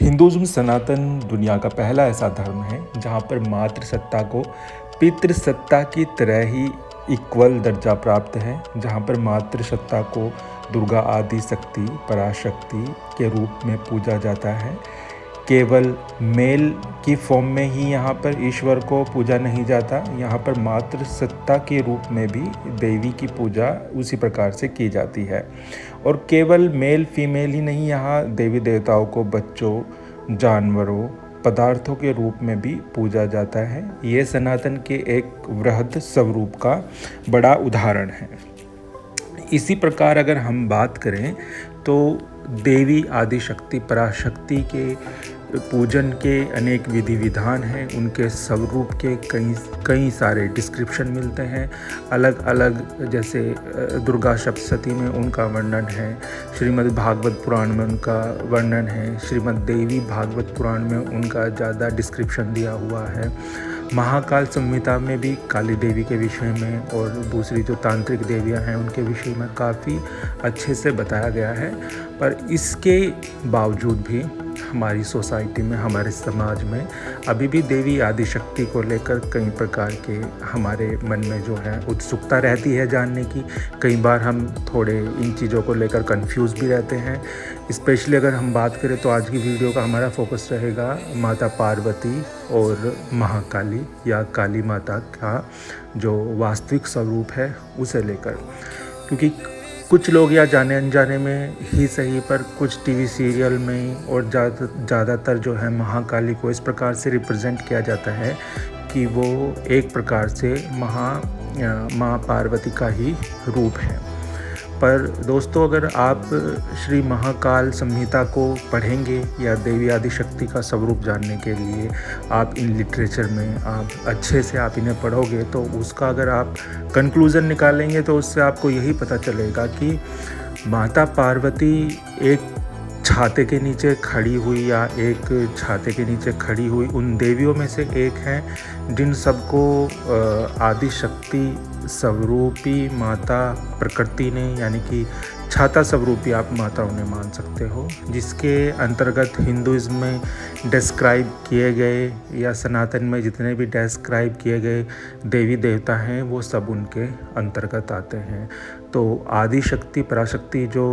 हिंदुज़्म सनातन दुनिया का पहला ऐसा धर्म है जहाँ पर मातृसत्ता को पितृसत्ता की तरह ही इक्वल दर्जा प्राप्त है, जहाँ पर मातृसत्ता को दुर्गा आदि शक्ति पराशक्ति के रूप में पूजा जाता है। केवल मेल की फॉर्म में ही यहाँ पर ईश्वर को पूजा नहीं जाता, यहाँ पर मातृसत्ता के रूप में भी देवी की पूजा उसी प्रकार से की जाती है। और केवल मेल फीमेल ही नहीं, यहाँ देवी देवताओं को बच्चों, जानवरों, पदार्थों के रूप में भी पूजा जाता है। ये सनातन के एक वृहद स्वरूप का बड़ा उदाहरण है। इसी प्रकार अगर हम बात करें तो देवी आदिशक्ति पराशक्ति के पूजन के अनेक विधि विधान हैं, उनके स्वरूप के कई सारे डिस्क्रिप्शन मिलते हैं अलग अलग। जैसे दुर्गा सप्तशती में उनका वर्णन है, श्रीमद् भागवत पुराण में उनका वर्णन है, श्रीमद् देवी भागवत पुराण में उनका ज़्यादा डिस्क्रिप्शन दिया हुआ है। महाकाल संहिता में भी काली देवी के विषय में और दूसरी जो तांत्रिक देवियां हैं उनके विषय में काफ़ी अच्छे से बताया गया है। पर इसके बावजूद भी हमारी सोसाइटी में, हमारे समाज में अभी भी देवी आदिशक्ति को लेकर कई प्रकार के हमारे मन में जो है उत्सुकता रहती है जानने की। कई बार हम थोड़े इन चीज़ों को लेकर कंफ्यूज भी रहते हैं। स्पेशली अगर हम बात करें तो आज की वीडियो का हमारा फोकस रहेगा माता पार्वती और महाकाली या काली माता का जो वास्तविक स्वरूप है उसे लेकर। क्योंकि कुछ लोग या जाने अनजाने में ही सही पर कुछ टीवी सीरियल में और ज़्यादातर जो है महाकाली को इस प्रकार से रिप्रेजेंट किया जाता है कि वो एक प्रकार से माँ पार्वती का ही रूप है। पर दोस्तों, अगर आप श्री महाकाल संहिता को पढ़ेंगे या देवी आदिशक्ति का स्वरूप जानने के लिए आप इन लिटरेचर में आप अच्छे से आप इन्हें पढ़ोगे तो उसका अगर आप कंक्लूज़न निकालेंगे तो उससे आपको यही पता चलेगा कि माता पार्वती एक छाते के नीचे खड़ी हुई या एक छाते के नीचे खड़ी हुई उन देवियों में से एक हैं जिन सबको आदिशक्ति स्वरूपी माता प्रकृति ने, यानी कि छाता स्वरूपी आप माता उन्हें मान सकते हो, जिसके अंतर्गत हिंदुइज्म में डिस्क्राइब किए गए या सनातन में जितने भी डिस्क्राइब किए गए देवी देवता हैं वो सब उनके अंतर्गत आते हैं। तो आदिशक्ति पराशक्ति जो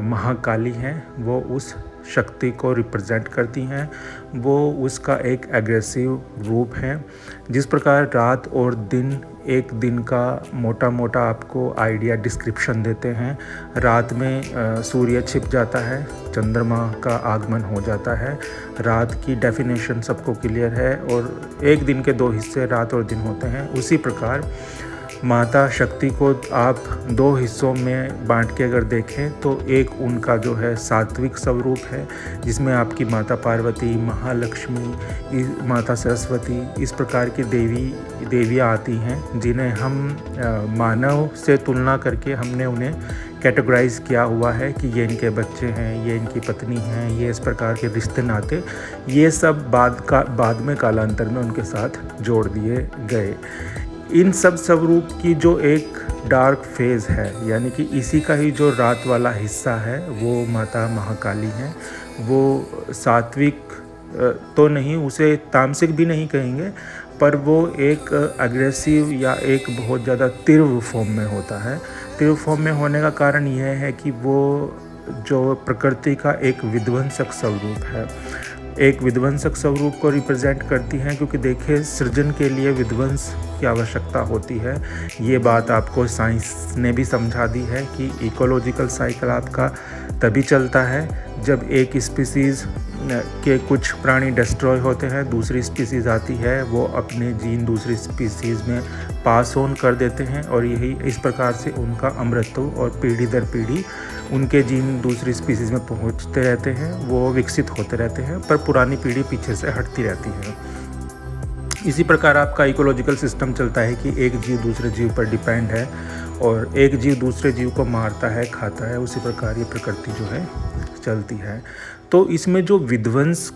महाकाली हैं वो उस शक्ति को रिप्रेजेंट करती हैं, वो उसका एक एग्रेसिव रूप है। जिस प्रकार रात और दिन एक दिन का मोटा मोटा आपको आइडिया डिस्क्रिप्शन देते हैं। रात में सूर्य छिप जाता है, चंद्रमा का आगमन हो जाता है, रात की डेफिनेशन सबको क्लियर है और एक दिन के दो हिस्से रात और दिन होते हैं। उसी प्रकार माता शक्ति को आप दो हिस्सों में बांट के अगर देखें तो एक उनका जो है सात्विक स्वरूप है जिसमें आपकी माता पार्वती, महालक्ष्मी, माता सरस्वती इस प्रकार की देवियाँ आती हैं जिन्हें हम मानव से तुलना करके हमने उन्हें कैटेगराइज किया हुआ है कि ये इनके बच्चे हैं, ये इनकी पत्नी हैं, ये इस प्रकार के रिश्ते नाते ये सब बाद में कालांतर में उनके साथ जोड़ दिए गए। इन सब स्वरूप की जो एक डार्क फेज़ है, यानी कि इसी का ही जो रात वाला हिस्सा है वो माता महाकाली हैं। वो सात्विक तो नहीं, उसे तामसिक भी नहीं कहेंगे, पर वो एक अग्रेसिव या एक बहुत ज़्यादा तीव्र फॉर्म में होता है। तीव्र फॉर्म में होने का कारण यह है कि वो जो प्रकृति का एक विध्वंसक स्वरूप है, एक विध्वंसक स्वरूप को रिप्रेजेंट करती हैं। क्योंकि देखिए, सृजन के लिए विध्वंस की आवश्यकता होती है। ये बात आपको साइंस ने भी समझा दी है कि इकोलॉजिकल साइकिल आपका तभी चलता है जब एक स्पीसीज़ के कुछ प्राणी डिस्ट्रॉय होते हैं, दूसरी स्पीसीज़ आती है, वो अपने जीन दूसरी स्पीसीज़ में पास ऑन कर देते हैं और यही इस प्रकार से उनका अमृतत्व और पीढ़ी दर पीढ़ी उनके जीन दूसरी स्पीसीज़ में पहुंचते रहते हैं, वो विकसित होते रहते हैं, पर पुरानी पीढ़ी पीछे से हटती रहती है। इसी प्रकार आपका इकोलॉजिकल सिस्टम चलता है कि एक जीव दूसरे जीव पर डिपेंड है और एक जीव दूसरे जीव को मारता है, खाता है। उसी प्रकार ये प्रकृति जो है चलती है। तो इसमें जो विध्वंस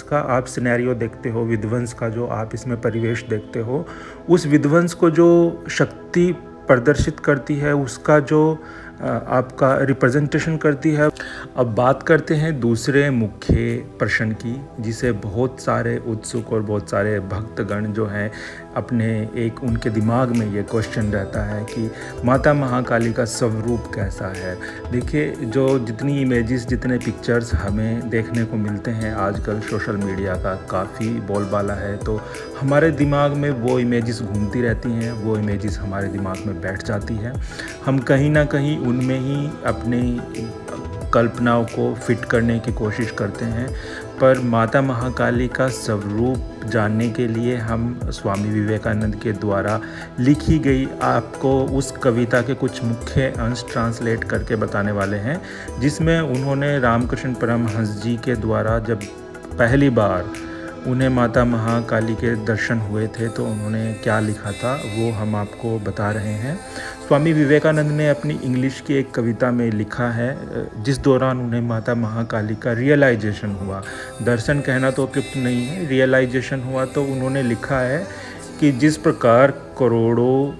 का आप सिनेरियो देखते हो, विध्वंस का जो आप इसमें परिवेश देखते हो, उस विध्वंस को जो शक्ति प्रदर्शित करती है, उसका जो आपका रिप्रेजेंटेशन करती है। अब बात करते हैं दूसरे मुख्य प्रश्न की, जिसे बहुत सारे उत्सुक और बहुत सारे भक्तगण जो हैं अपने एक उनके दिमाग में ये क्वेश्चन रहता है कि माता महाकाली का स्वरूप कैसा है। देखिए, जो जितनी इमेजेस, जितने पिक्चर्स हमें देखने को मिलते हैं आजकल, सोशल मीडिया का काफ़ी बोलबाला है, तो हमारे दिमाग में वो इमेजेस घूमती रहती हैं, वो इमेजेस हमारे दिमाग में बैठ जाती है। हम कहीं ना कहीं उनमें ही अपनी कल्पनाओं को फिट करने की कोशिश करते हैं। पर माता महाकाली का स्वरूप जानने के लिए हम स्वामी विवेकानंद के द्वारा लिखी गई आपको उस कविता के कुछ मुख्य अंश ट्रांसलेट करके बताने वाले हैं, जिसमें उन्होंने रामकृष्ण परमहंस जी के द्वारा जब पहली बार उन्हें माता महाकाली के दर्शन हुए थे तो उन्होंने क्या लिखा था वो हम आपको बता रहे हैं। स्वामी विवेकानंद ने अपनी इंग्लिश की एक कविता में लिखा है, जिस दौरान उन्हें माता महाकाली का रियलाइजेशन हुआ। दर्शन कहना तो उपयुक्त नहीं है, रियलाइजेशन हुआ। तो उन्होंने लिखा है कि जिस प्रकार करोड़ों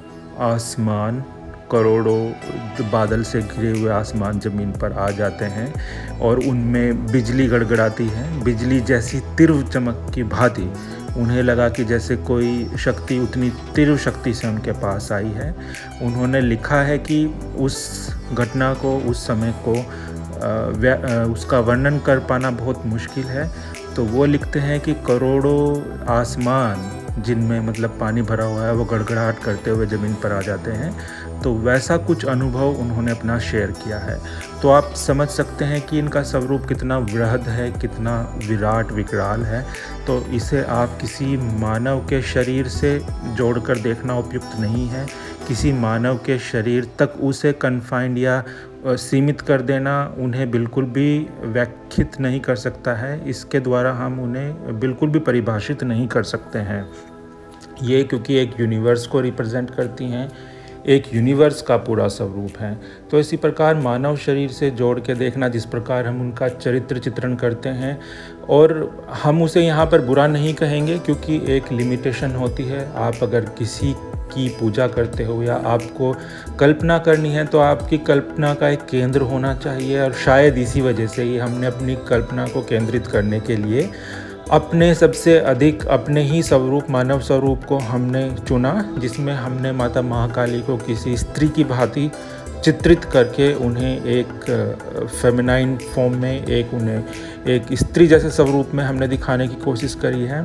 बादल से घिरे हुए आसमान ज़मीन पर आ जाते हैं और उनमें बिजली गड़गड़ाती है, बिजली जैसी तीव्र चमक की भांति उन्हें लगा कि जैसे कोई शक्ति उतनी तीव्र शक्ति से उनके पास आई है। उन्होंने लिखा है कि उस घटना को, उस समय को उसका वर्णन कर पाना बहुत मुश्किल है। तो वो लिखते हैं कि करोड़ों आसमान जिनमें मतलब पानी भरा हुआ है वो गड़गड़ाहट करते हुए ज़मीन पर आ जाते हैं। तो वैसा कुछ अनुभव उन्होंने अपना शेयर किया है। तो आप समझ सकते हैं कि इनका स्वरूप कितना बृहद है, कितना विराट विकराल है। तो इसे आप किसी मानव के शरीर से जोड़कर देखना उपयुक्त नहीं है। किसी मानव के शरीर तक उसे कन्फाइंड या सीमित कर देना उन्हें बिल्कुल भी व्याख्यात नहीं कर सकता है। इसके द्वारा हम उन्हें बिल्कुल भी परिभाषित नहीं कर सकते हैं। ये क्योंकि एक यूनिवर्स को रिप्रेजेंट करती हैं, एक यूनिवर्स का पूरा स्वरूप है। तो इसी प्रकार मानव शरीर से जोड़ के देखना, जिस प्रकार हम उनका चरित्र चित्रण करते हैं, और हम उसे यहाँ पर बुरा नहीं कहेंगे क्योंकि एक लिमिटेशन होती है। आप अगर किसी की पूजा करते हो या आपको कल्पना करनी है तो आपकी कल्पना का एक केंद्र होना चाहिए, और शायद इसी वजह से ही हमने अपनी कल्पना को केंद्रित करने के लिए अपने सबसे अधिक अपने ही स्वरूप, मानव स्वरूप को हमने चुना, जिसमें हमने माता महाकाली को किसी स्त्री की भांति चित्रित करके उन्हें एक फेमिनाइन फॉर्म में, उन्हें एक स्त्री जैसे स्वरूप में हमने दिखाने की कोशिश करी है।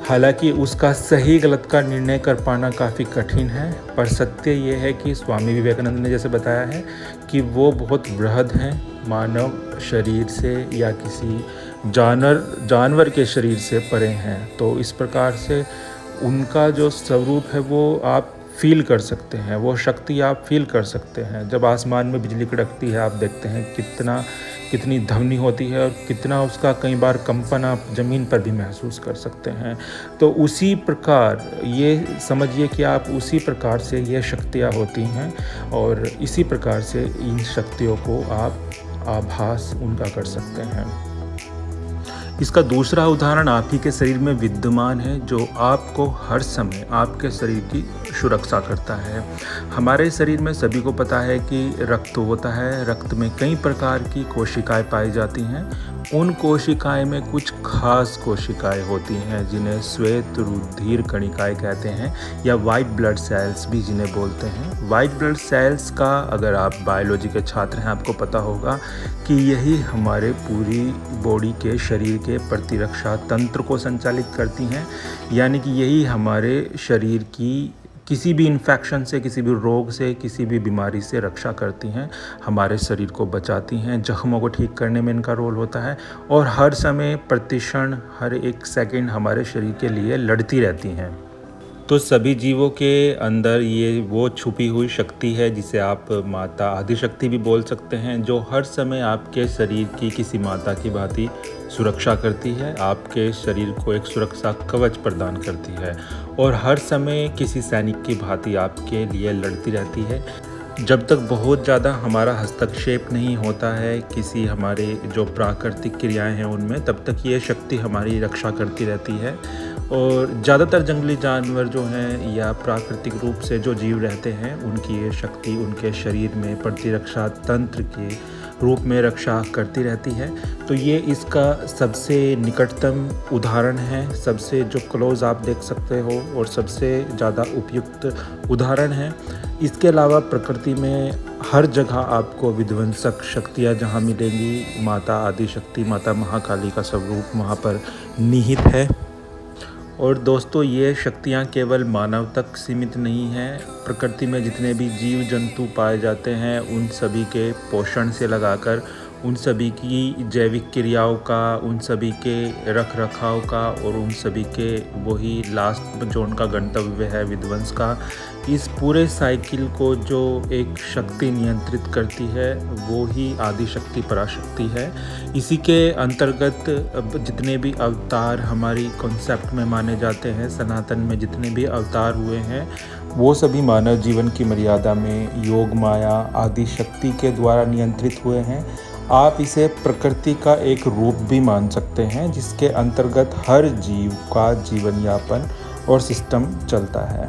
हालांकि उसका सही गलत का निर्णय कर पाना काफ़ी कठिन है, पर सत्य ये है कि स्वामी विवेकानंद ने जैसे बताया है कि वो बहुत बृहद हैं, मानव शरीर से या किसी जानवर के शरीर से परे हैं। तो इस प्रकार से उनका जो स्वरूप है वो आप फील कर सकते हैं, वो शक्ति आप फील कर सकते हैं। जब आसमान में बिजली कड़कती है, आप देखते हैं कितनी ध्वनि होती है और कितना उसका कई बार कंपन आप ज़मीन पर भी महसूस कर सकते हैं। तो उसी प्रकार ये समझिए कि आप उसी प्रकार से ये शक्तियाँ होती हैं, और इसी प्रकार से इन शक्तियों को आप आभास उनका कर सकते हैं। इसका दूसरा उदाहरण आप ही के शरीर में विद्यमान है, जो आपको हर समय आपके शरीर की सुरक्षा करता है। हमारे शरीर में सभी को पता है कि रक्त होता है, रक्त में कई प्रकार की कोशिकाएं पाई जाती हैं। उन कोशिकाएं में कुछ खास कोशिकाएं होती हैं जिन्हें श्वेत रुधिर कणिकाएं कहते हैं, या वाइट ब्लड सेल्स भी जिन्हें बोलते हैं। वाइट ब्लड सेल्स का, अगर आप बायोलॉजी के छात्र हैं, आपको पता होगा कि यही हमारे पूरी बॉडी के, शरीर के प्रतिरक्षा तंत्र को संचालित करती हैं। यानी कि यही हमारे शरीर की किसी भी इन्फेक्शन से, किसी भी रोग से, किसी भी बीमारी से रक्षा करती हैं, हमारे शरीर को बचाती हैं, जख्मों को ठीक करने में इनका रोल होता है, और हर समय, प्रतिक्षण, हर एक सेकंड हमारे शरीर के लिए लड़ती रहती हैं। तो सभी जीवों के अंदर ये वो छुपी हुई शक्ति है जिसे आप माता आदिशक्ति भी बोल सकते हैं, जो हर समय आपके शरीर की किसी माता की भांति सुरक्षा करती है, आपके शरीर को एक सुरक्षा कवच प्रदान करती है, और हर समय किसी सैनिक की भांति आपके लिए लड़ती रहती है। जब तक बहुत ज़्यादा हमारा हस्तक्षेप नहीं होता है किसी हमारे जो प्राकृतिक क्रियाएं हैं उनमें, तब तक ये शक्ति हमारी रक्षा करती रहती है। और ज़्यादातर जंगली जानवर जो हैं या प्राकृतिक रूप से जो जीव रहते हैं, उनकी ये शक्ति उनके शरीर में प्रतिरक्षा तंत्र के रूप में रक्षा करती रहती है। तो ये इसका सबसे निकटतम उदाहरण है, सबसे जो क्लोज़ आप देख सकते हो और सबसे ज़्यादा उपयुक्त उदाहरण है। इसके अलावा प्रकृति में हर जगह आपको विध्वंसक शक्तियाँ जहाँ मिलेंगी, माता आदिशक्ति, माता महाकाली का स्वरूप वहाँ पर निहित है। और दोस्तों, ये शक्तियाँ केवल मानव तक सीमित नहीं हैं। प्रकृति में जितने भी जीव जंतु पाए जाते हैं, उन सभी के पोषण से लगाकर उन सभी की जैविक क्रियाओं का, उन सभी के रख रखाव का और उन सभी के वही लास्ट जो उनका गंतव्य है विध्वंस का, इस पूरे साइकिल को जो एक शक्ति नियंत्रित करती है वो ही आदिशक्ति पराशक्ति है। इसी के अंतर्गत जितने भी अवतार हमारी कॉन्सेप्ट में माने जाते हैं, सनातन में जितने भी अवतार हुए हैं, वो सभी मानव जीवन की मर्यादा में योग माया आदिशक्ति के द्वारा नियंत्रित हुए हैं। आप इसे प्रकृति का एक रूप भी मान सकते हैं जिसके अंतर्गत हर जीव का जीवन यापन और सिस्टम चलता है।